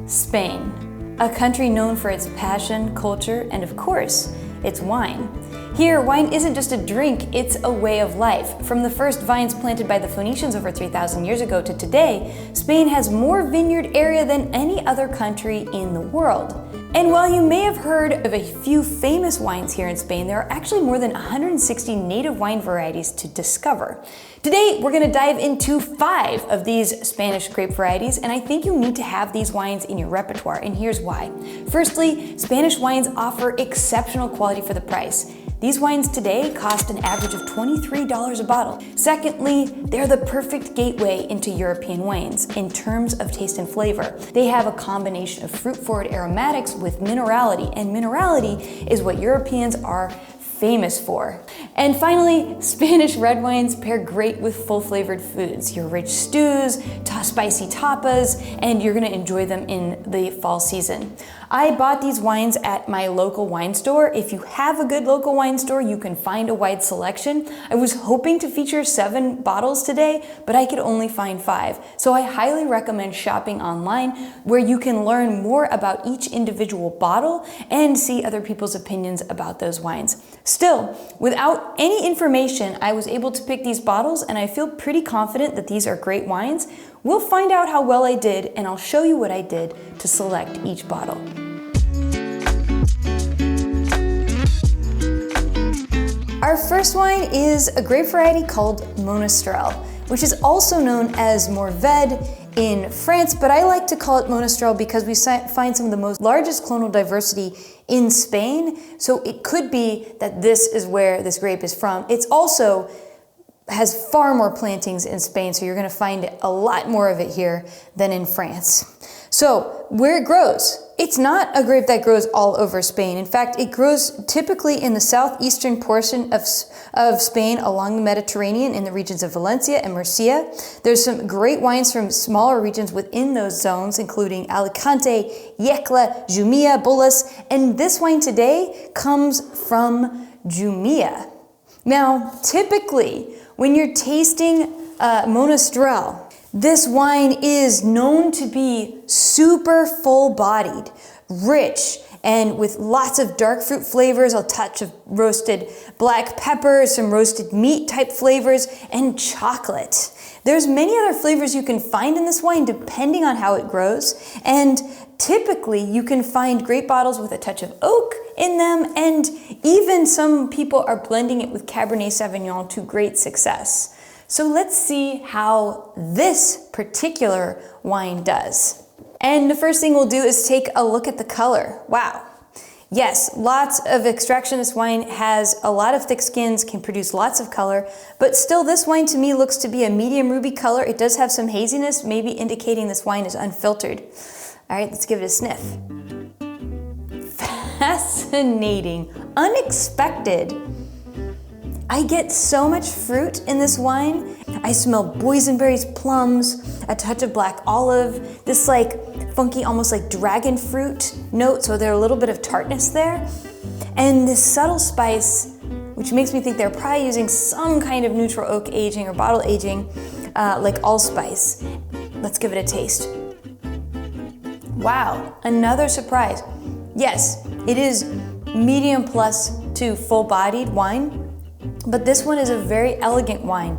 Spain, a country known for its passion, culture, and of course, its wine. Here, wine isn't just a drink, it's a way of life. From the first vines planted by the Phoenicians over 3,000 years ago to today, Spain has more vineyard area than any other country in the world. And while you may have heard of a few famous wines here in Spain, there are actually more than 160 native wine varieties to discover. Today, we're gonna dive into 5 of these Spanish grape varieties, and I think you need to have these wines in your repertoire, and here's why. Firstly, Spanish wines offer exceptional quality for the price. These wines today cost an average of $23 a bottle. Secondly, they're the perfect gateway into European wines in terms of taste and flavor. They have a combination of fruit-forward aromatics with minerality, and minerality is what Europeans are famous for. And finally, Spanish red wines pair great with full-flavored foods, your rich stews, spicy tapas, and you're gonna enjoy them in the fall season. I bought these wines at my local wine store. If you have a good local wine store, you can find a wide selection. I was hoping to feature 7 bottles today, but I could only find 5. So I highly recommend shopping online where you can learn more about each individual bottle and see other people's opinions about those wines. Still, without any information, I was able to pick these bottles and I feel pretty confident that these are great wines. We'll find out how well I did and I'll show you what I did to select each bottle. Our first wine is a grape variety called Monastrell, which is also known as Mourvèdre in France, but I like to call it Monastrell because we find some of the largest clonal diversity in Spain, so it could be that this is where this grape is from. It's also has far more plantings in Spain, so you're gonna find a lot more of it here than in France. So, where it grows. It's not a grape that grows all over Spain. In fact, it grows typically in the southeastern portion of Spain along the Mediterranean in the regions of Valencia and Mencía. There's some great wines from smaller regions within those zones, including Alicante, Yecla, Jumilla, Bolas, and this wine today comes from Jumilla. Now, typically, when you're tasting Monastrell, this wine is known to be super full-bodied, rich, and with lots of dark fruit flavors, a touch of roasted black pepper, some roasted meat type flavors, and chocolate. There's many other flavors you can find in this wine depending on how it grows, and typically you can find great bottles with a touch of oak in them, and even some people are blending it with Cabernet Sauvignon to great success. So let's see how this particular wine does. And the first thing we'll do is take a look at the color. Wow. Yes, lots of extraction. This wine has a lot of thick skins, can produce lots of color, but still this wine to me looks to be a medium ruby color. It does have some haziness, maybe indicating this wine is unfiltered. All right, let's give it a sniff. Fascinating, unexpected. I get so much fruit in this wine. I smell boysenberries, plums, a touch of black olive, this like funky, almost like dragon fruit note, so there's a little bit of tartness there. And this subtle spice, which makes me think they're probably using some kind of neutral oak aging or bottle aging, like allspice. Let's give it a taste. Wow, another surprise. Yes, it is medium plus to full-bodied wine, but this one is a very elegant wine.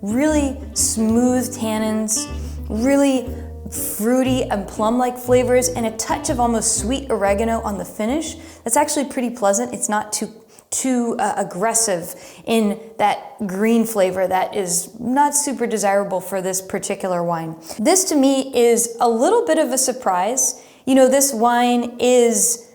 Really smooth tannins, really fruity and plum-like flavors, and a touch of almost sweet oregano on the finish. That's actually pretty pleasant. It's not too aggressive in that green flavor that is not super desirable for this particular wine. This to me is a little bit of a surprise. You know, this wine is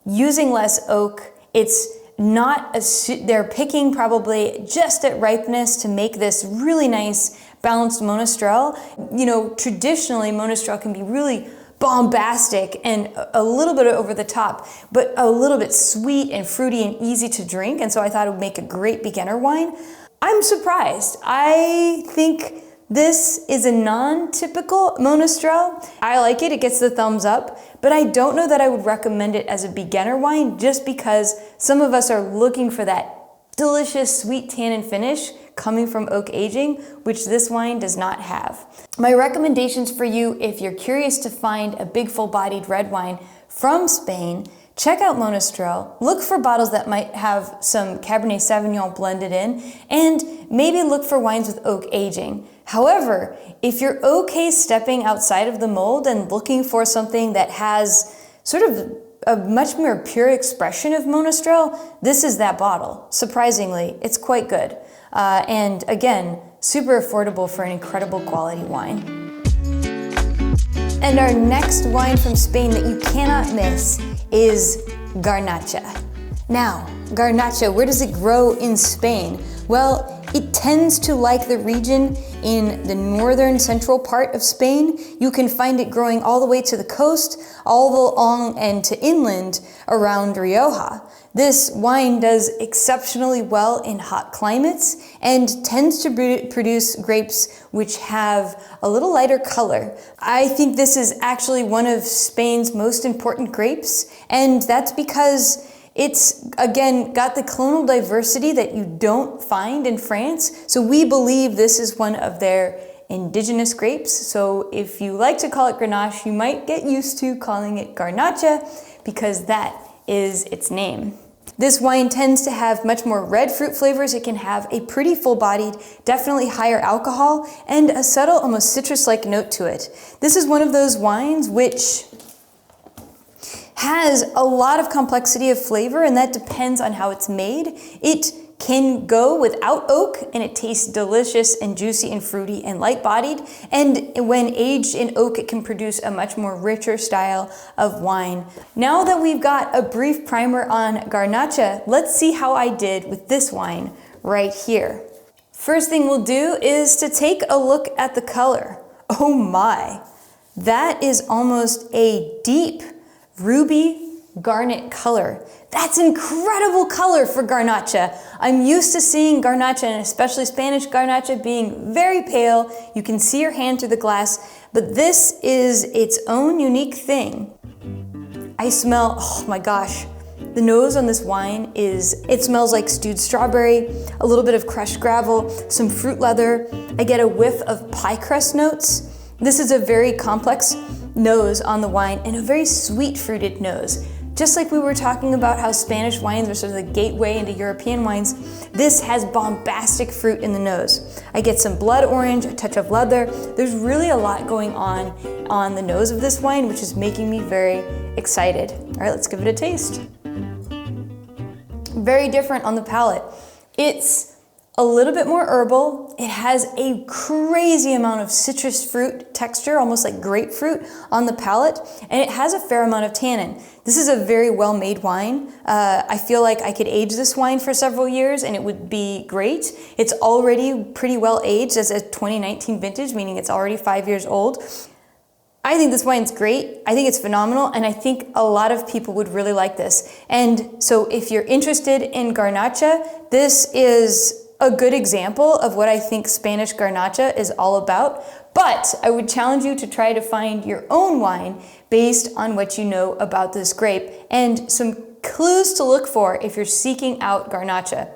using less oak. It's not they're picking probably just at ripeness to make this really nice balanced Monastrell. You know, traditionally Monastrell can be really bombastic and a little bit over the top, but a little bit sweet and fruity and easy to drink. And so I thought it would make a great beginner wine. I'm surprised. I think this is a non-typical Monastrell. I like it, it gets the thumbs up, but I don't know that I would recommend it as a beginner wine just because some of us are looking for that delicious sweet tannin finish coming from oak aging, which this wine does not have. My recommendations for you, if you're curious to find a big full-bodied red wine from Spain, check out Monastrell, look for bottles that might have some Cabernet Sauvignon blended in, and maybe look for wines with oak aging. However, if you're okay stepping outside of the mold and looking for something that has sort of a much more pure expression of Monastrell, this is that bottle. Surprisingly, it's quite good. And again, super affordable for an incredible quality wine. And our next wine from Spain that you cannot miss is Garnacha. Now, Garnacha, where does it grow in Spain? Well, it tends to like the region in the northern central part of Spain. You can find it growing all the way to the coast, all along and to inland around Rioja. This wine does exceptionally well in hot climates and tends to produce grapes which have a little lighter color. I think this is actually one of Spain's most important grapes, and that's because it's, again, got the clonal diversity that you don't find in France. So we believe this is one of their indigenous grapes. So if you like to call it Grenache, you might get used to calling it Garnacha because that is its name. This wine tends to have much more red fruit flavors. It can have a pretty full-bodied, definitely higher alcohol, and a subtle, almost citrus-like note to it. This is one of those wines which has a lot of complexity of flavor, and that depends on how it's made. It can go without oak, and it tastes delicious and juicy and fruity and light-bodied. And when aged in oak, it can produce a much more richer style of wine. Now that we've got a brief primer on Garnacha, let's see how I did with this wine right here. First thing we'll do is to take a look at the color. Oh my, that is almost a deep ruby garnet color. That's incredible color for Garnacha. I'm used to seeing Garnacha, and especially Spanish Garnacha, being very pale. You can see your hand through the glass, but this is its own unique thing. I smell, oh my gosh, the nose on this wine it smells like stewed strawberry, a little bit of crushed gravel, some fruit leather. I get a whiff of pie crust notes. This is a very complex nose on the wine and a very sweet fruited nose. Just like we were talking about how Spanish wines are sort of the gateway into European wines, this has bombastic fruit in the nose. I get some blood orange, a touch of leather. There's really a lot going on the nose of this wine, which is making me very excited. All right, let's give it a taste. Very different on the palate. It's a little bit more herbal. It has a crazy amount of citrus fruit texture, almost like grapefruit on the palate, and it has a fair amount of tannin. This is a very well-made wine. I feel like I could age this wine for several years and it would be great. It's already pretty well aged as a 2019 vintage, meaning it's already 5 years old. I think this wine's great. I think it's phenomenal, and I think a lot of people would really like this. And so if you're interested in Garnacha, this is a good example of what I think Spanish Garnacha is all about, but I would challenge you to try to find your own wine based on what you know about this grape and some clues to look for if you're seeking out Garnacha.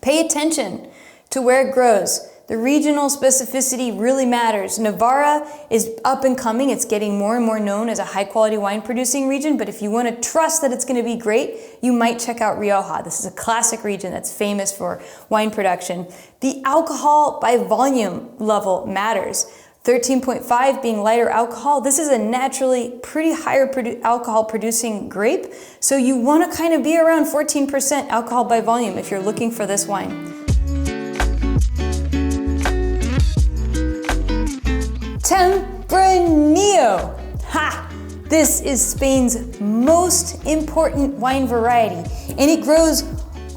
Pay attention to where it grows. The regional specificity really matters. Navarra is up and coming. It's getting more and more known as a high quality wine producing region, but if you want to trust that it's going to be great, you might check out Rioja. This is a classic region that's famous for wine production. The alcohol by volume level matters. 13.5 being lighter alcohol. This is a naturally pretty higher alcohol producing grape, so you want to kind of be around 14% alcohol by volume if you're looking for this wine. Tempranillo. Ha! This is Spain's most important wine variety, and it grows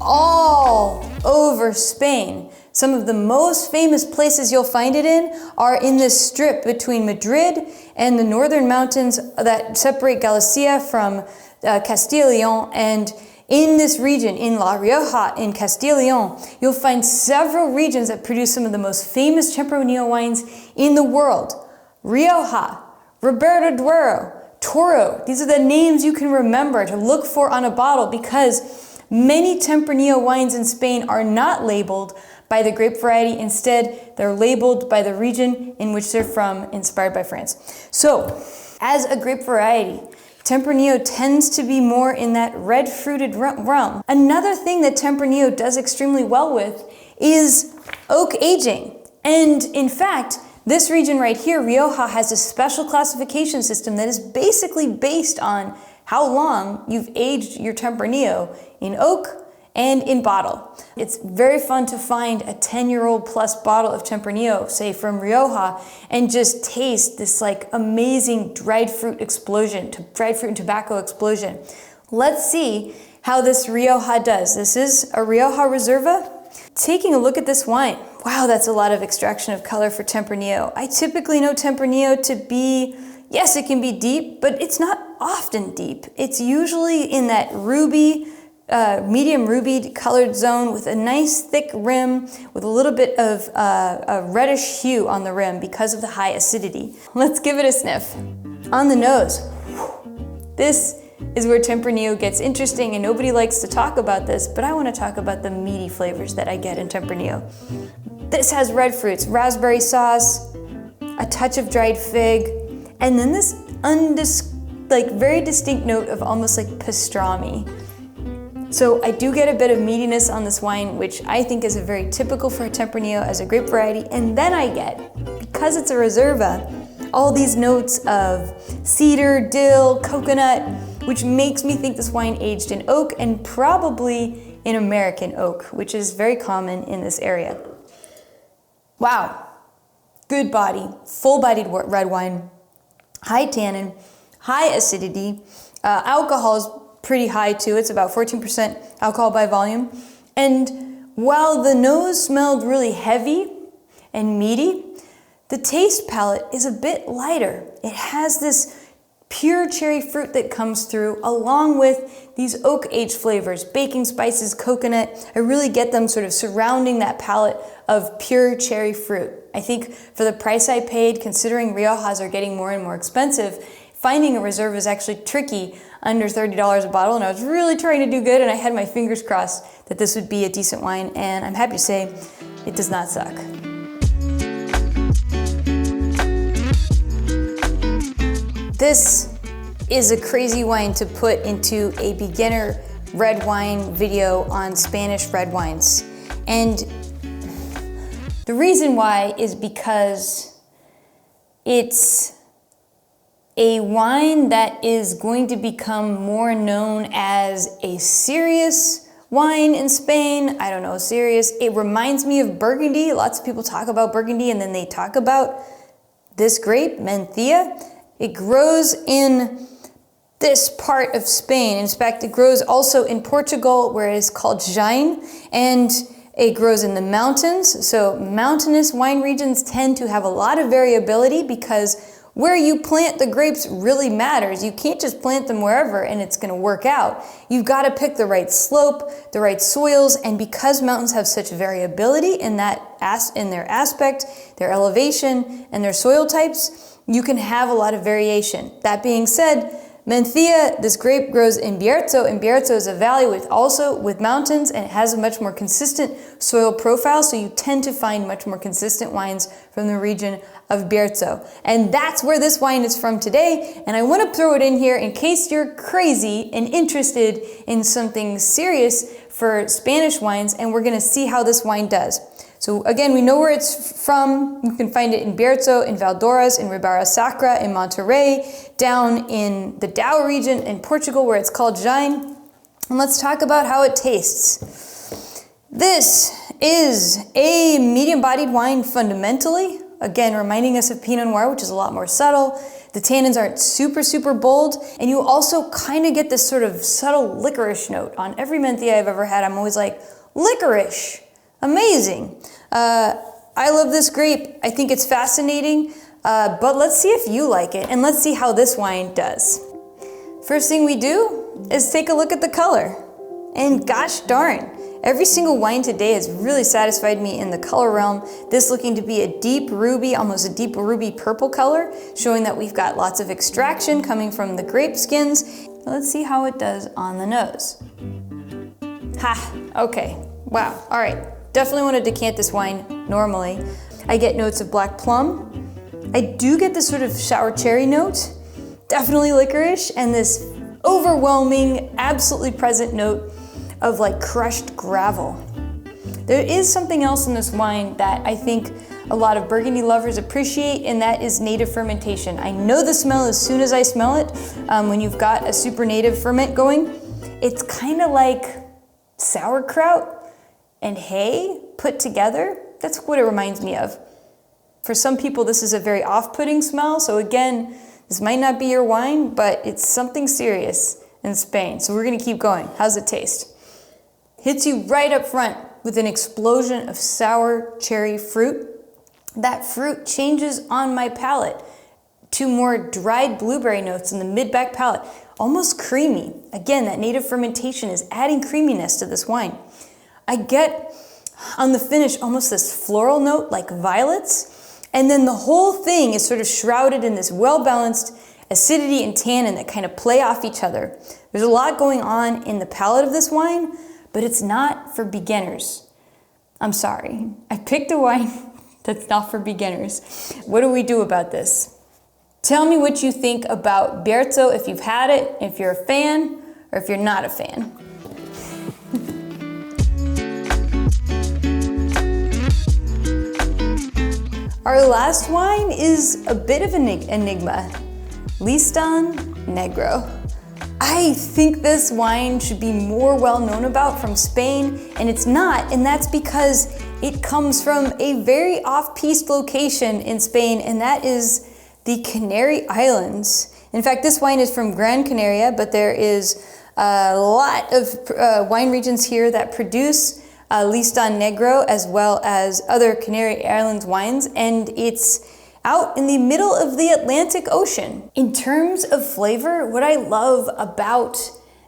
all over Spain. Some of the most famous places you'll find it in are in this strip between Madrid and the northern mountains that separate Galicia from Castile y León. And in this region, in La Rioja, in Castile y León, you'll find several regions that produce some of the most famous Tempranillo wines in the world. Rioja, Ribera Duero, Toro. These are the names you can remember to look for on a bottle because many Tempranillo wines in Spain are not labeled, by the grape variety. Instead, they're labeled by the region in which they're from, inspired by France. So, as a grape variety, Tempranillo tends to be more in that red fruited realm. Another thing that Tempranillo does extremely well with is oak aging. And in fact, this region right here, Rioja, has a special classification system that is basically based on how long you've aged your Tempranillo in oak and in bottle. It's very fun to find a 10-year-old plus bottle of Tempranillo, say from Rioja, and just taste this like amazing dried fruit explosion, dried fruit and tobacco explosion. Let's see how this Rioja does. This is a Rioja Reserva. Taking a look at this wine, wow, that's a lot of extraction of color for Tempranillo. I typically know Tempranillo to be, yes, it can be deep, but it's not often deep. It's usually in that ruby, medium ruby colored zone with a nice thick rim with a little bit of a reddish hue on the rim because of the high acidity. Let's give it a sniff. On the nose, this is where Tempranillo gets interesting, and nobody likes to talk about this, but I want to talk about the meaty flavors that I get in Tempranillo. This has red fruits, raspberry sauce, a touch of dried fig, and then this very distinct note of almost like pastrami. So I do get a bit of meatiness on this wine, which I think is very typical for a Tempranillo as a grape variety. And then I get, because it's a Reserva, all these notes of cedar, dill, coconut, which makes me think this wine aged in oak and probably in American oak, which is very common in this area. Wow, good body, full-bodied red wine, high tannin, high acidity, alcohol is pretty high too. It's about 14% alcohol by volume. And while the nose smelled really heavy and meaty, the taste palette is a bit lighter. It has this pure cherry fruit that comes through along with these oak aged flavors, baking spices, coconut. I really get them sort of surrounding that palette of pure cherry fruit. I think for the price I paid, considering Riojas are getting more and more expensive, finding a Reserve is actually tricky, under $30 a bottle, and I was really trying to do good, and I had my fingers crossed that this would be a decent wine, and I'm happy to say it does not suck. This is a crazy wine to put into a beginner red wine video on Spanish red wines. And the reason why is because it's a wine that is going to become more known as a serious wine in Spain. I don't know, serious. It reminds me of Burgundy. Lots of people talk about Burgundy and then they talk about this grape, Mencía. It grows in this part of Spain. In fact, it grows also in Portugal, where it is called Jaén, and it grows in the mountains. So mountainous wine regions tend to have a lot of variability because where you plant the grapes really matters. You can't just plant them wherever and it's going to work out. You've got to pick the right slope, the right soils, and because mountains have such variability in their aspect, their elevation, and their soil types, you can have a lot of variation. That being said, Mencía, this grape grows in Bierzo, and Bierzo is a valley with mountains, and it has a much more consistent soil profile, so you tend to find much more consistent wines from the region of Bierzo. And that's where this wine is from today, and I want to throw it in here in case you're crazy and interested in something serious for Spanish wines, and we're going to see how this wine does. So again, we know where it's from. You can find it in Bierzo, in Valdorras, in Ribera Sacra, in Monterrey, down in the Dow region in Portugal where it's called Jaén. And let's talk about how it tastes. This is a medium-bodied wine fundamentally. Again, reminding us of Pinot Noir, which is a lot more subtle. The tannins aren't super, super bold. And you also kind of get this sort of subtle licorice note. On every Mencía I've ever had, I'm always like, licorice. Amazing. I love this grape. I think it's fascinating, but let's see if you like it, and let's see how this wine does. First thing we do is take a look at the color. And gosh darn, every single wine today has really satisfied me in the color realm. This looking to be a deep ruby, almost a deep ruby purple color, showing that we've got lots of extraction coming from the grape skins. Let's see how it does on the nose. Ha, okay, wow, all right. definitely want to decant this wine normally. I get notes of black plum. I do get this sort of sour cherry note, definitely licorice, and this overwhelming, absolutely present note of like crushed gravel. There is something else in this wine that I think a lot of Burgundy lovers appreciate, and that is native fermentation. I know the smell as soon as I smell it. When you've got a super native ferment going, it's kind of like sauerkraut and hay put together. That's what it reminds me of. For some people, this is a very off-putting smell. So again, this might not be your wine, but it's something serious in Spain. So we're gonna keep going. How's it taste? Hits you right up front with an explosion of sour cherry fruit. That fruit changes on my palate to more dried blueberry notes in the mid-back palate, almost creamy. Again, that native fermentation is adding creaminess to this wine. I get on the finish almost this floral note like violets, and then the whole thing is sort of shrouded in this well-balanced acidity and tannin that kind of play off each other. There's a lot going on in the palate of this wine, but it's not for beginners. I'm sorry, I picked a wine that's not for beginners. What do we do about this? Tell me what you think about Bierzo, if you've had it, if you're a fan, or if you're not a fan. Our last wine is a bit of an enigma, Listán Negro. I think this wine should be more well known about from Spain, and it's not, and that's because it comes from a very off-piste location in Spain, and that is the Canary Islands. In fact, this wine is from Gran Canaria, but there is a lot of wine regions here that produce Listán Negro as well as other Canary Islands wines, and it's out in the middle of the Atlantic Ocean. In terms of flavor, what I love about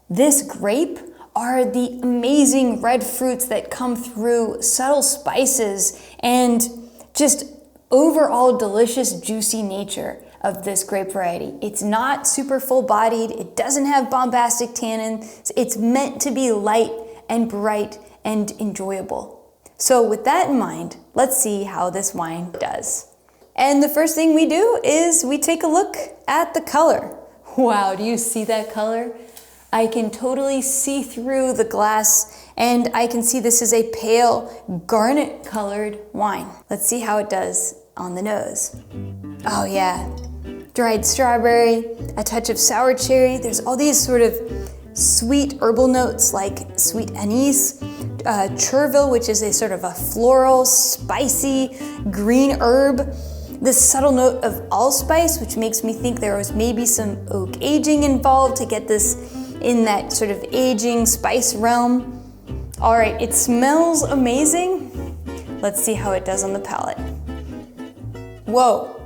this grape are the amazing red fruits that come through, subtle spices, and just overall delicious, juicy nature of this grape variety. It's not super full-bodied, it doesn't have bombastic tannin, it's meant to be light and bright and enjoyable. So with that in mind, let's see how this wine does. And the first thing we do is we take a look at the color. Wow, do you see that color? I can totally see through the glass, and I can see this is a pale garnet colored wine. Let's see how it does on the nose. Oh yeah, dried strawberry, a touch of sour cherry. There's all these sort of sweet herbal notes like sweet anise, chervil, which is a sort of a floral, spicy green herb. This subtle note of allspice, which makes me think there was maybe some oak aging involved to get this in that sort of aging spice realm. All right, it smells amazing. Let's see how it does on the palate. Whoa,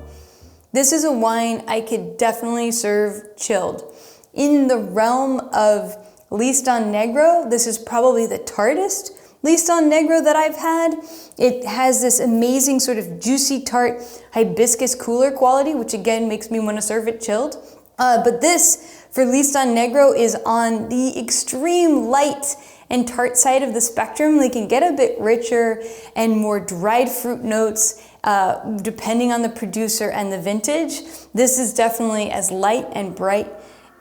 this is a wine I could definitely serve chilled. In the realm of Listán Negro, this is probably the tartest Listán Negro that I've had. It has this amazing sort of juicy tart hibiscus cooler quality, which again makes me want to serve it chilled. But this, for Listán Negro, is on the extreme light and tart side of the spectrum. They can get a bit richer and more dried fruit notes, depending on the producer and the vintage. This is definitely as light and bright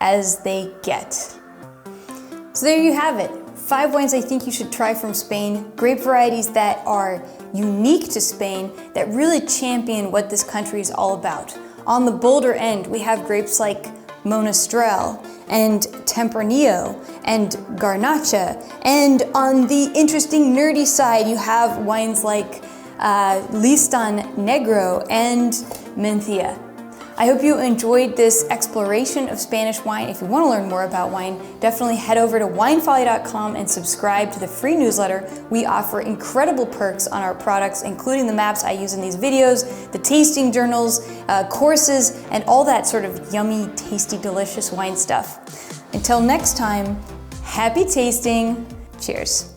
as they get. So there you have it. 5 wines I think you should try from Spain, grape varieties that are unique to Spain, that really champion what this country is all about. On the bolder end, we have grapes like Monastrell and Tempranillo and Garnacha, and on the interesting nerdy side, you have wines like Listán Negro and Mencía. I hope you enjoyed this exploration of Spanish wine. If you want to learn more about wine, definitely head over to winefolly.com and subscribe to the free newsletter. We offer incredible perks on our products, including the maps I use in these videos, the tasting journals, courses, and all that sort of yummy, tasty, delicious wine stuff. Until next time, happy tasting. Cheers.